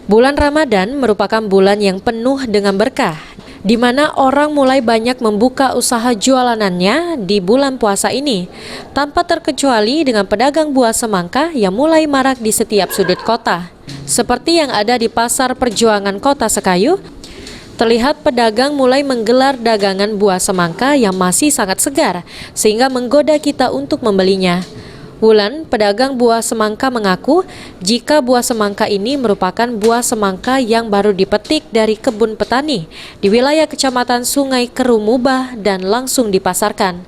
Bulan Ramadan merupakan bulan yang penuh dengan berkah, di mana orang mulai banyak membuka usaha jualanannya di bulan puasa ini, tanpa terkecuali dengan pedagang buah semangka yang mulai marak di setiap sudut kota. Seperti yang ada di Pasar Perjuangan Kota Sekayu, terlihat pedagang mulai menggelar dagangan buah semangka yang masih sangat segar, sehingga menggoda kita untuk membelinya. Wulan, pedagang buah semangka mengaku jika buah semangka ini merupakan buah semangka yang baru dipetik dari kebun petani di wilayah Kecamatan Sungai Kerumubah dan langsung dipasarkan.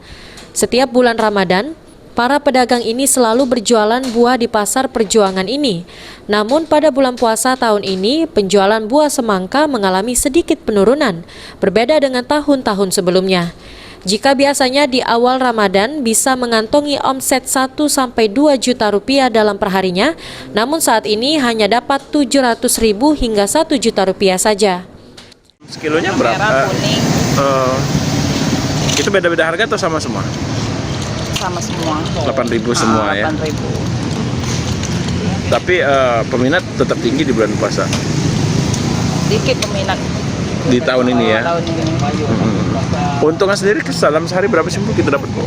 Setiap bulan Ramadan, para pedagang ini selalu berjualan buah di Pasar Perjuangan ini. Namun pada bulan puasa tahun ini, penjualan buah semangka mengalami sedikit penurunan, berbeda dengan tahun-tahun sebelumnya. Jika biasanya di awal Ramadan bisa mengantongi omset 1-2 juta rupiah dalam perharinya, namun saat ini hanya dapat 700.000 hingga 1 juta rupiah saja. Sekilonya berapa? Merah, kuning. Itu beda-beda harga atau sama semua? Sama semua. 8.000 semua ya. 8.000. Tapi peminat tetap tinggi di bulan puasa. Dikit peminat Di tahun ini ya. Tahun ini. Keuntungan sendiri dalam sehari berapa sih Bu kita dapat Bu?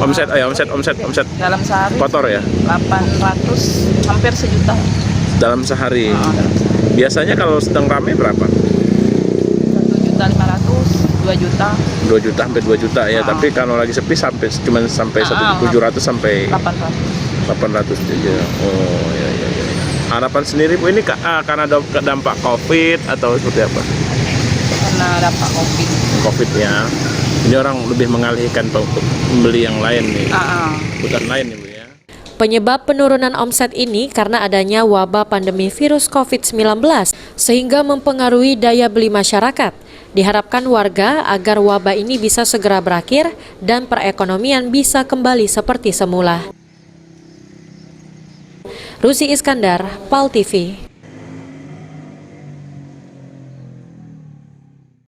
Omset Dalam sehari kotor ya? 800, hampir sejuta. Dalam sehari. Biasanya kalau sedang ramai berapa? 1.500.000, 2 juta. 2 juta sampai 2 juta ya. Tapi kalau lagi sepi sampai 700 sampai 800. 800 aja. Oh ya. Harapan sendiri Bu ini karena ada dampak Covid atau seperti apa? Karena dapat Covid ya. Ini orang lebih mengalihkan untuk membeli yang lain nih. Bukan lain nih Bu ya. Penyebab penurunan omset ini karena adanya wabah pandemi virus COVID-19 sehingga mempengaruhi daya beli masyarakat. Diharapkan warga agar wabah ini bisa segera berakhir dan perekonomian bisa kembali seperti semula. Rusi Iskandar, PAL TV.